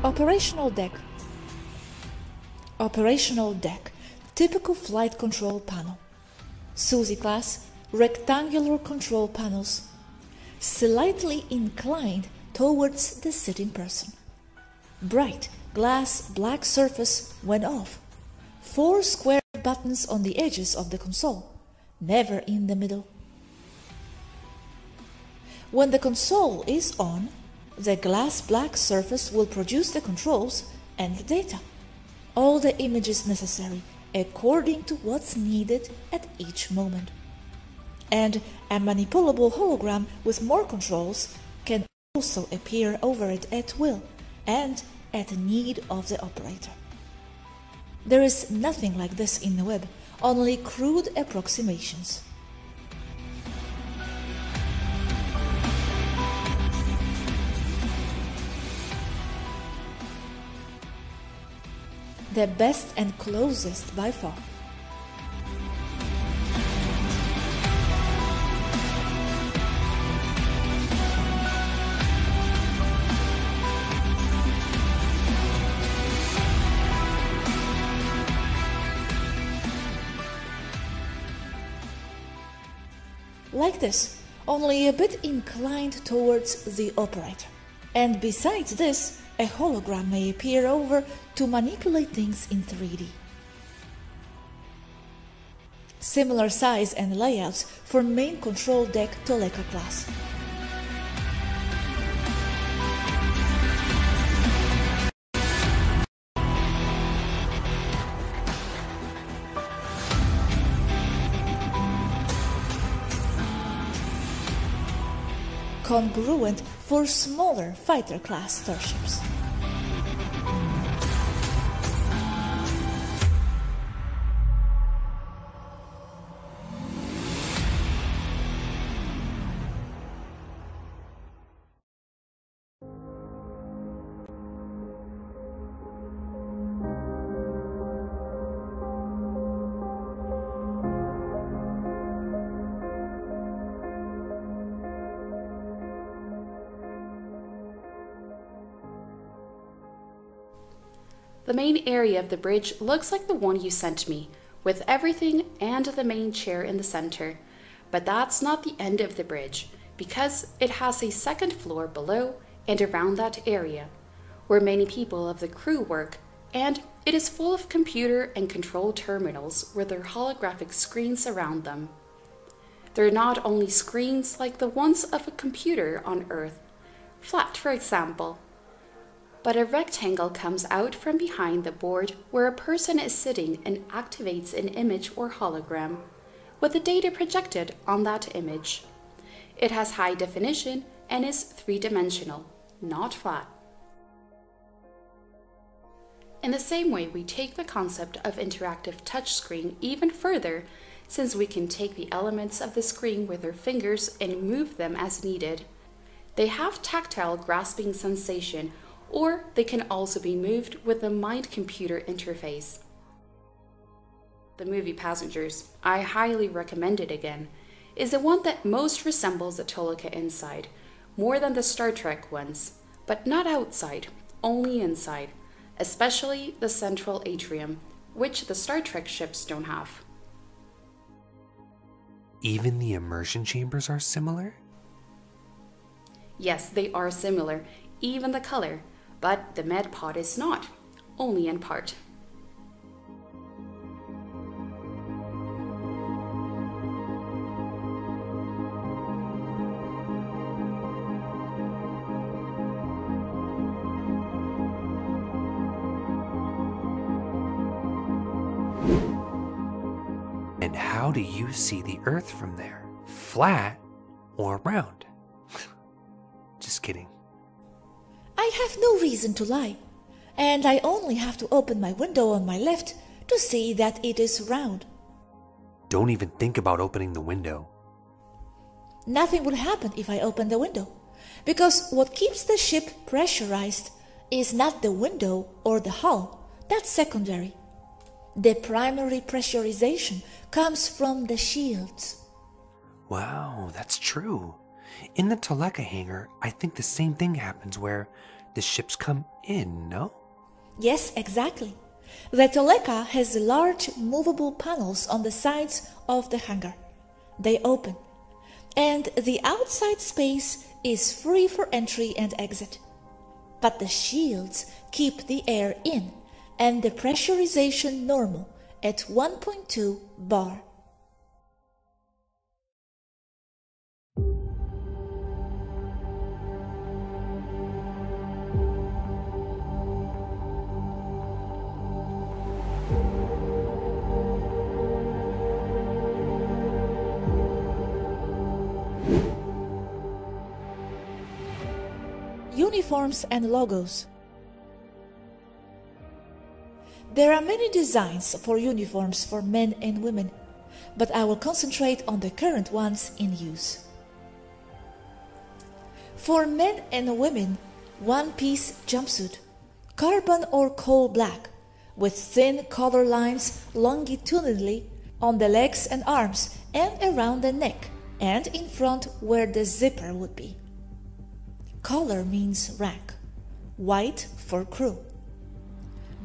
Operational deck. Operational deck, typical flight control panel. Suzy class, rectangular control panels, slightly inclined towards the sitting person. Bright glass black surface when off. 4 square buttons on the edges of the console, never in the middle. When the console is on, the glass black surface will produce the controls and the data, all the images necessary according to what's needed at each moment. And a manipulable hologram with more controls can also appear over it at will and at need of the operator. There is nothing like this in the web, only crude approximations. The best and closest by far. Like this, only a bit inclined towards the operator. And besides this, a hologram may appear over to manipulate things in 3D. Similar size and layouts for main control deck Toleka class. Congruent for smaller fighter class starships. The main area of the bridge looks like the one you sent me, with everything and the main chair in the center. But that's not the end of the bridge, because it has a second floor below and around that area, where many people of the crew work, and it is full of computer and control terminals with their holographic screens around them. They're not only screens like the ones of a computer on Earth, flat for example, but a rectangle comes out from behind the board where a person is sitting and activates an image or hologram, with the data projected on that image. It has high definition and is three-dimensional, not flat. In the same way, we take the concept of interactive touchscreen even further, since we can take the elements of the screen with our fingers and move them as needed. They have tactile grasping sensation, or they can also be moved with the mind-computer interface. The movie Passengers, I highly recommend it again, is the one that most resembles the Toleka inside, more than the Star Trek ones, but not outside, only inside, especially the central atrium, which the Star Trek ships don't have. Even the immersion chambers are similar? Yes, they are similar, even the color. But the med pod is not, only in part. And how do you see the Earth from there? Flat or round? Just kidding. I have no reason to lie, and I only have to open my window on my left to see that it is round. Don't even think about opening the window. Nothing will happen if I open the window, because what keeps the ship pressurized is not the window or the hull. That's secondary. The primary pressurization comes from the shields. Wow, that's true. In the Toleka hangar, I think the same thing happens where the ships come in, no? Yes, exactly. The Toleka has large movable panels on the sides of the hangar. They open, and the outside space is free for entry and exit. But the shields keep the air in and the pressurization normal at 1.2 bar. Uniforms and logos. There are many designs for uniforms for men and women, but I will concentrate on the current ones in use. For men and women, one-piece jumpsuit, carbon or coal black, with thin color lines longitudinally on the legs and arms and around the neck and in front where the zipper would be. Color means rank. White for crew.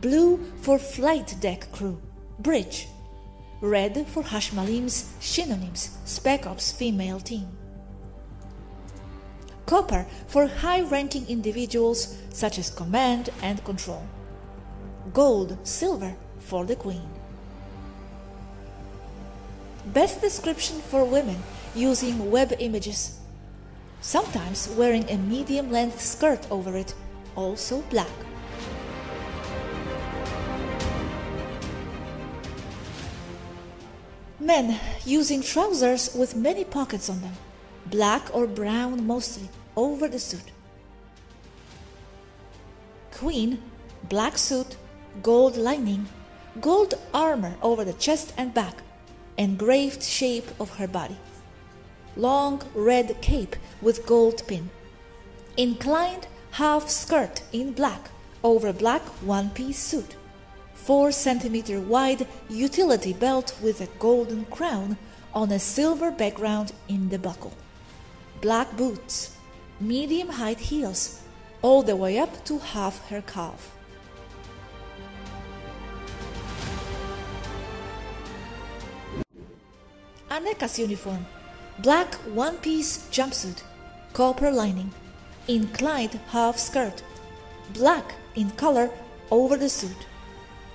Blue for flight deck crew, bridge. Red for Hashmalim's synonyms, Spec Ops female team. Copper for high-ranking individuals such as command and control. Gold, silver for the queen. Best description for women using web images. Sometimes wearing a medium-length skirt over it, also black. Men using trousers with many pockets on them, black or brown mostly, over the suit. Queen, black suit, gold lining, gold armor over the chest and back, engraved shape of her body. Long red cape with gold pin. Inclined half skirt in black over black one-piece suit. 4 cm wide utility belt with a golden crown on a silver background in the buckle. Black boots. Medium height heels, all the way up to half her calf. Aneka's uniform. Black one-piece jumpsuit, copper lining, inclined half skirt, black in color over the suit,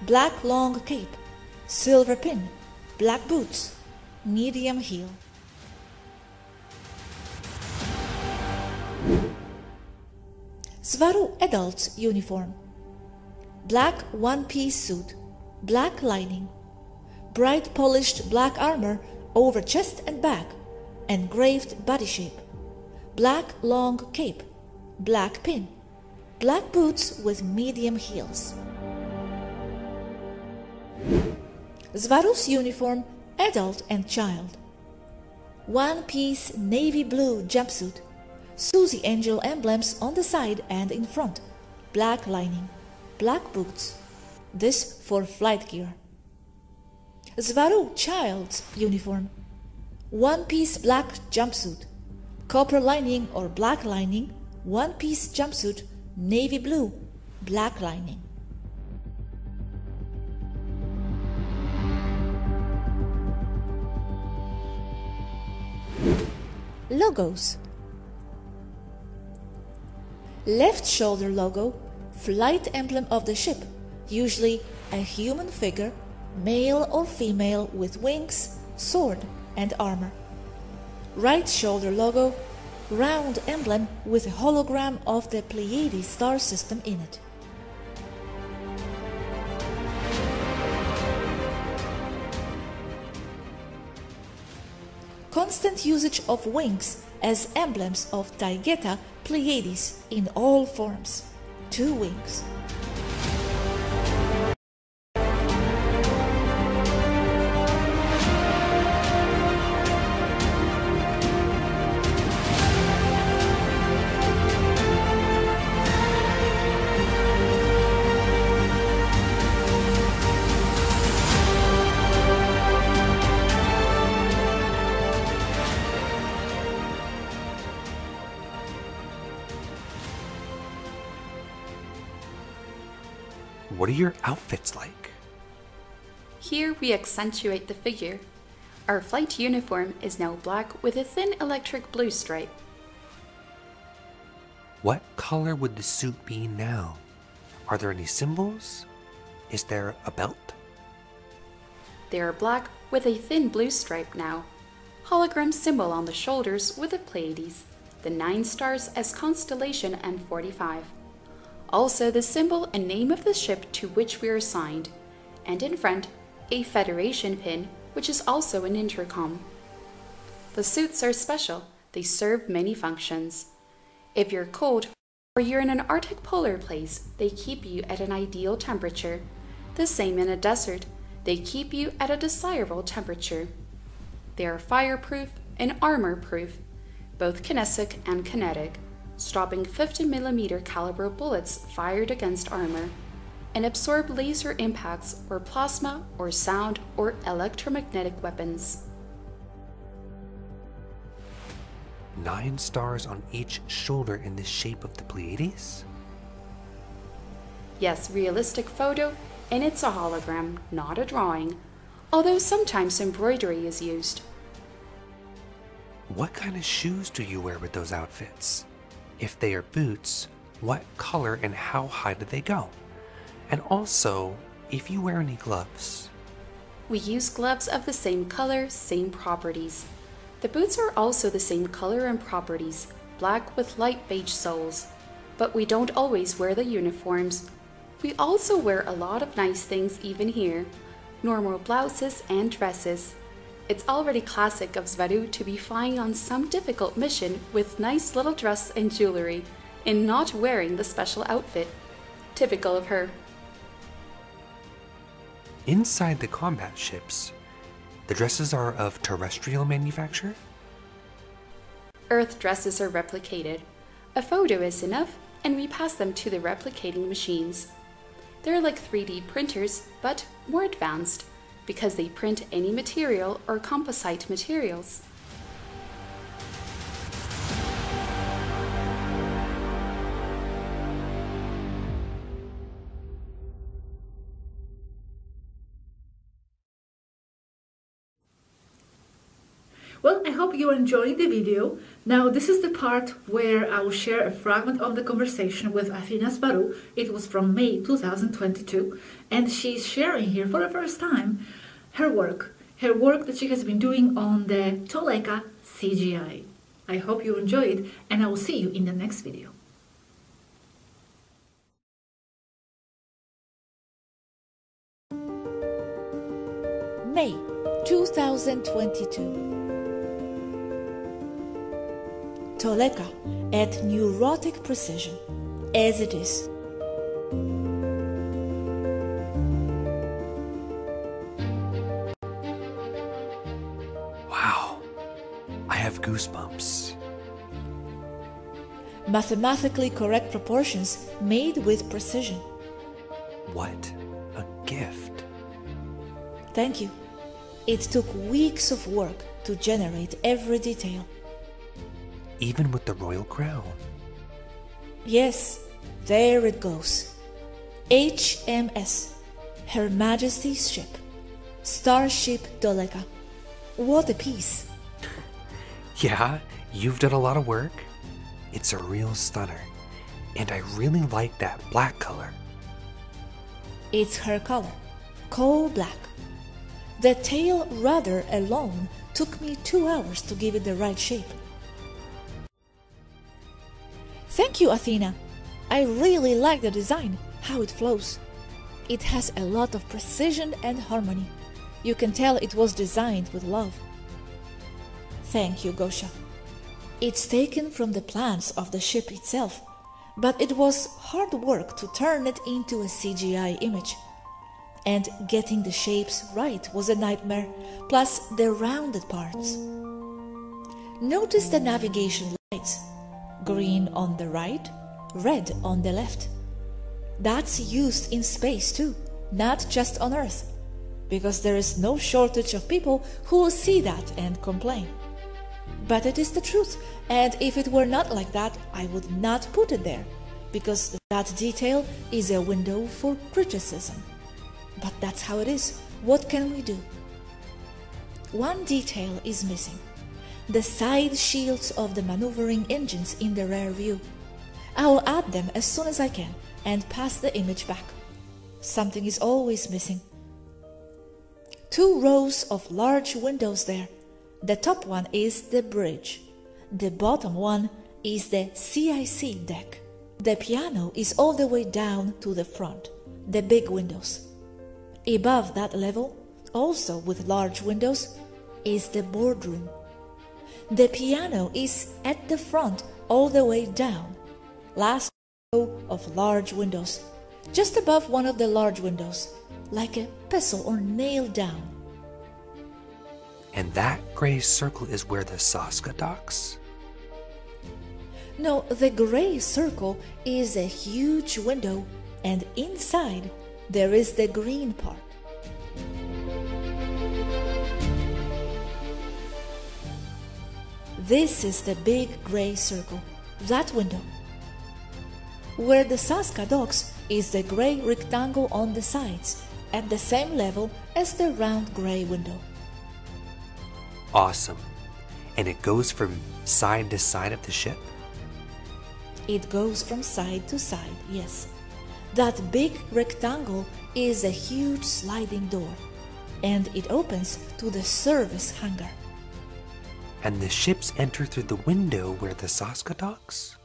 black long cape, silver pin, black boots, medium heel. Svaru adult uniform. Black one-piece suit, black lining, bright polished black armor over chest and back, engraved body shape, black long cape, black pin, black boots with medium heels. Svaru's uniform, adult and child. One-piece navy blue jumpsuit, Susie Angel emblems on the side and in front, black lining, black boots. This for flight gear. Svaru child's uniform. One-piece black jumpsuit, copper lining or black lining, one-piece jumpsuit, navy blue, black lining. Logos. Left shoulder logo, flight emblem of the ship, usually a human figure, male or female with wings, sword, and armor. Right shoulder logo, round emblem with a hologram of the Pleiades star system in it. Constant usage of wings as emblems of Taygeta Pleiades in all forms. 2 wings. What are your outfits like? Here we accentuate the figure. Our flight uniform is now black with a thin electric blue stripe. What color would the suit be now? Are there any symbols? Is there a belt? They are black with a thin blue stripe now. Hologram symbol on the shoulders with the Pleiades, the 9 stars as constellation and 45. Also the symbol and name of the ship to which we are assigned, and in front, a Federation pin, which is also an intercom. The suits are special. They serve many functions. If you're cold or you're in an Arctic polar place, they keep you at an ideal temperature. The same in a desert. They keep you at a desirable temperature. They are fireproof and armor-proof, both kinetic and kinetic, stopping 50mm caliber bullets fired against armor, and absorb laser impacts or plasma or sound or electromagnetic weapons. 9 stars on each shoulder in the shape of the Pleiades? Yes, realistic photo, and it's a hologram, not a drawing, although sometimes embroidery is used. What kind of shoes do you wear with those outfits? If they are boots, what color and how high do they go? And also, if you wear any gloves. We use gloves of the same color, same properties. The boots are also the same color and properties, black with light beige soles. But we don't always wear the uniforms. We also wear a lot of nice things even here. Normal blouses and dresses. It's already classic of Svaru to be flying on some difficult mission with nice little dress and jewelry, and not wearing the special outfit. Typical of her. Inside the combat ships, the dresses are of terrestrial manufacture? Earth dresses are replicated. A photo is enough, and we pass them to the replicating machines. They're like 3D printers, but more advanced, because they print any material or composite materials. Well, I hope you are enjoying the video. Now, this is the part where I will share a fragment of the conversation with Athena Svaru. It was from May 2022, and she's sharing here for the first time her work that she has been doing on the Toleka CGI. I hope you enjoy it, and I will see you in the next video. May 2022. Toleka at neurotic precision, as it is. Wow, I have goosebumps. Mathematically correct proportions made with precision. What a gift. Thank you. It took weeks of work to generate every detail. Even with the royal crown. Yes, there it goes. HMS, Her Majesty's ship. Starship Toleka. What a piece. Yeah, you've done a lot of work. It's a real stunner. And I really like that black color. It's her color, coal black. The tail rudder alone took me 2 hours to give it the right shape. Thank you, Athena. I really like the design, how it flows. It has a lot of precision and harmony. You can tell it was designed with love. Thank you, Gosha. It's taken from the plans of the ship itself, but it was hard work to turn it into a CGI image. And getting the shapes right was a nightmare, plus the rounded parts. Notice the navigation lights. Green on the right, red on the left. That's used in space too, not just on Earth, because there is no shortage of people who will see that and complain. But it is the truth, and if it were not like that, I would not put it there. because that detail is a window for criticism. But that's how it is. What can we do? One detail is missing: the side shields of the maneuvering engines in the rear view. I will add them as soon as I can and pass the image back. Something is always missing. 2 rows of large windows there. The top one is the bridge. The bottom one is the CIC deck. The piano is all the way down to the front, the big windows. Above that level, also with large windows, is the boardroom. The piano is at the front all the way down. Last row of large windows, just above one of the large windows, like a pestle or nail down. And that gray circle is where the Saska docks? No, the gray circle is a huge window, and inside there is the green part. This is the big gray circle, that window. Where the Saska docks is the gray rectangle on the sides, at the same level as the round gray window. Awesome. And it goes from side to side of the ship? It goes from side to side, yes. That big rectangle is a huge sliding door, and it opens to the service hangar. And the ships enter through the window where the Saska docks?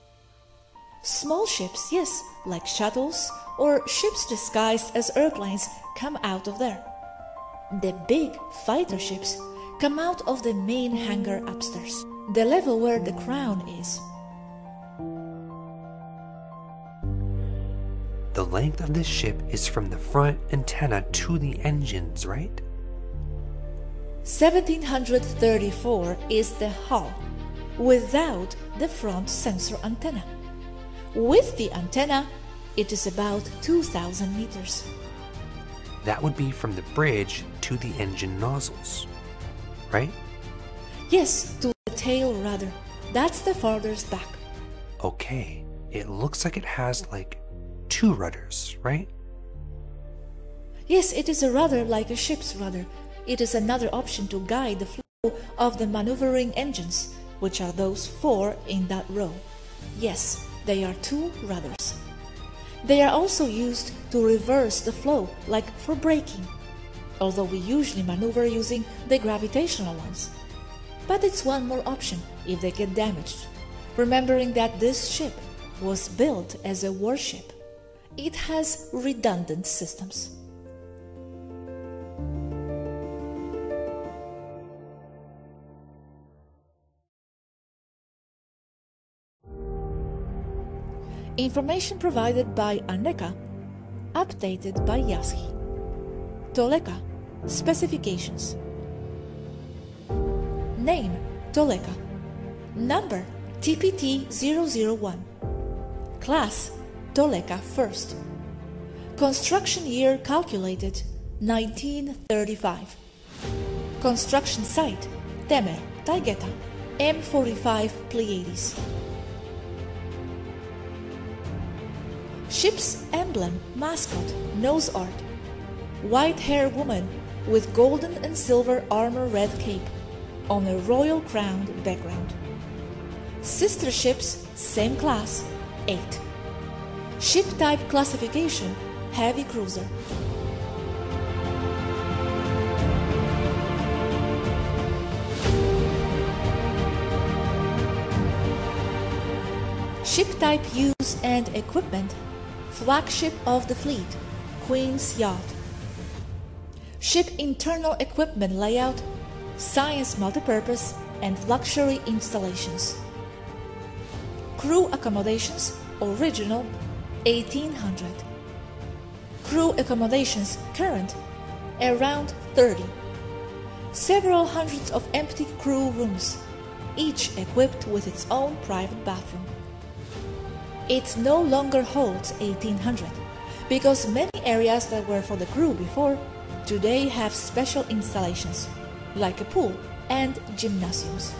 Small ships, yes, like shuttles or ships disguised as airplanes come out of there. The big fighter ships come out of the main hangar upstairs, the level where the crown is. The length of this ship is from the front antenna to the engines, right? 1734 is the hull, without the front sensor antenna. With the antenna, it is about 2,000 meters. That would be from the bridge to the engine nozzles, right? Yes, to the tail rudder. That's the farthest back. Okay, it looks like it has like 2 rudders, right? Yes, it is a rudder like a ship's rudder. It is another option to guide the flow of the maneuvering engines, which are those 4 in that row. Yes, they are 2 rudders. They are also used to reverse the flow, like for braking, although we usually maneuver using the gravitational ones. But it's one more option if they get damaged, remembering that this ship was built as a warship. It has redundant systems. Information provided by Anneka, updated by Yaski. Toleka, specifications. Name, Toleka. Number, TPT-001. Class, Toleka First. Construction year calculated, 1935. Construction site, Temer, Taygeta, M45 Pleiades. Ship's emblem, mascot, nose art. White-haired woman with golden and silver armor red cape on a royal crowned background. Sister ships, same class, 8. Ship type classification, heavy cruiser. Ship type use and equipment, flagship of the fleet, Queen's Yacht. Ship internal equipment layout, science multipurpose and luxury installations. Crew accommodations, original, 1800. Crew accommodations, current, around 30. Several hundreds of empty crew rooms, each equipped with its own private bathroom. It no longer holds 1800 because many areas that were for the crew before today have special installations like a pool and gymnasiums.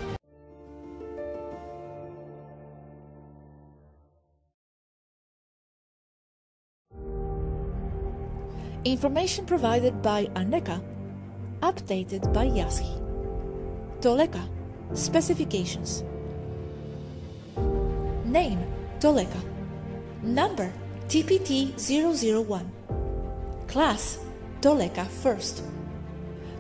Information provided by Aneka, updated by Yaski. Toleka, specifications. Name, Toleka. Number, TPT-001. Class, Toleka first.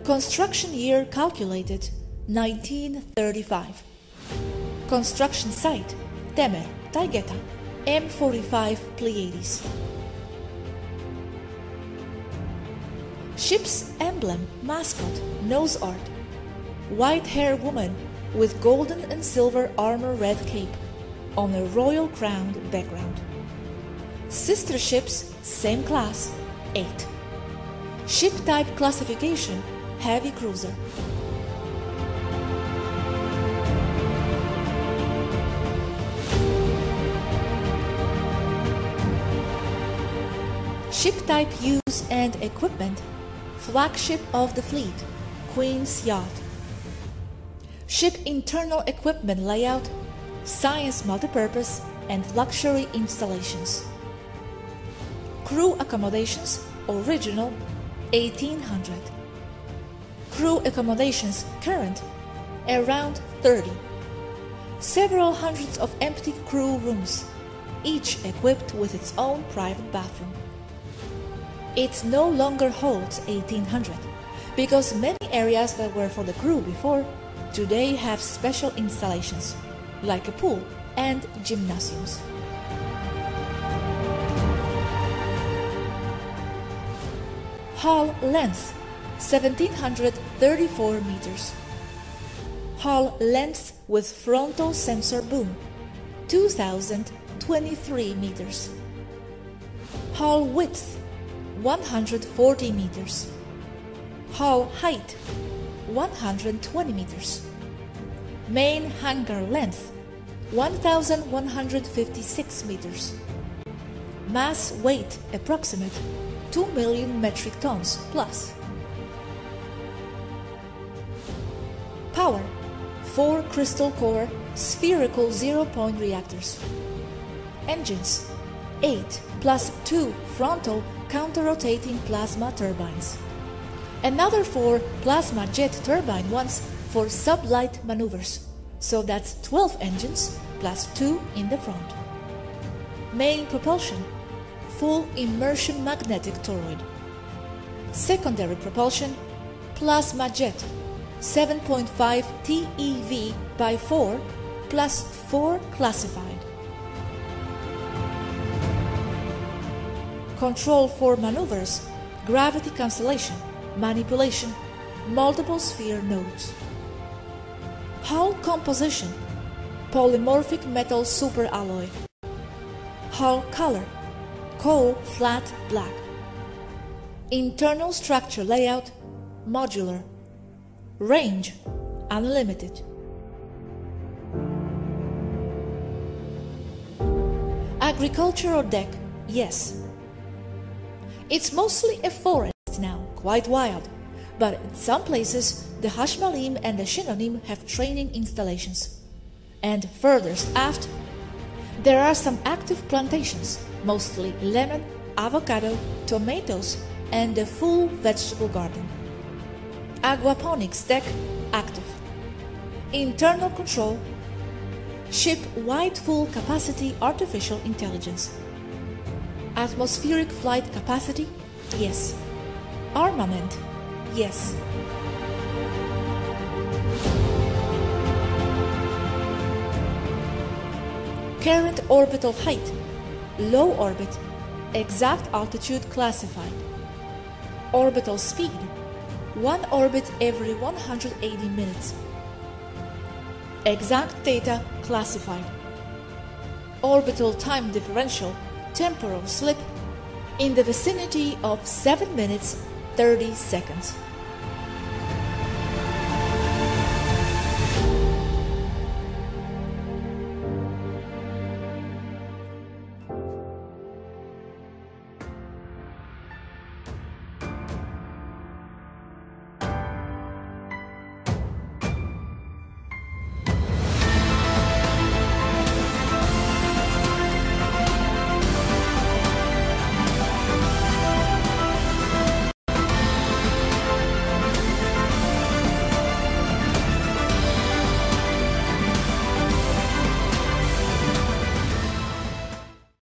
Construction year calculated, 1935. Construction site, Temer, Taygeta, M45 Pleiades. Ship's emblem, mascot, nose art. White-haired woman with golden and silver armor red cape on a royal crowned background. Sister ships, same class, 8. Ship type classification, heavy cruiser. Ship type use and equipment, flagship of the fleet, Queen's Yacht. Ship internal equipment layout, science multipurpose and luxury installations. Crew accommodations, original, 1800. Crew accommodations, current, around 30. Several hundreds of empty crew rooms, each equipped with its own private bathroom. It no longer holds 1800 because many areas that were for the crew before today have special installations like a pool and gymnasiums. Hull length 1734 meters. Hull length with frontal sensor boom 2023 meters. Hull width 140 meters. Hull height 120 meters. Main hangar length 1156 meters. Mass weight approximate 2 million metric tons plus. Power 4 crystal core spherical 0-point reactors. Engines 8 plus 2 frontal counter-rotating plasma turbines. Another 4 plasma jet turbine ones for sublight maneuvers, so that's 12 engines plus 2 in the front. Main propulsion, full immersion magnetic toroid. Secondary propulsion, plasma jet, 7.5 TeV by 4 plus 4 classified. Control for maneuvers, gravity cancellation, manipulation, multiple sphere nodes. Hull composition, polymorphic metal superalloy. Hull color, coal flat black. Internal structure layout, modular. Range, unlimited. Agricultural deck, yes. It's mostly a forest now, quite wild, but in some places the Hashmalim and the Shinonim have training installations. And furthest aft, there are some active plantations, mostly lemon, avocado, tomatoes, and a full vegetable garden. Aquaponics deck active. Internal control. Ship wide full capacity artificial intelligence. Atmospheric flight capacity? Yes. Armament? Yes. Current orbital height, low orbit, exact altitude classified. Orbital speed, 1 orbit every 180 minutes. Exact data classified. Orbital time differential, temporal slip, in the vicinity of 7 minutes 30 seconds.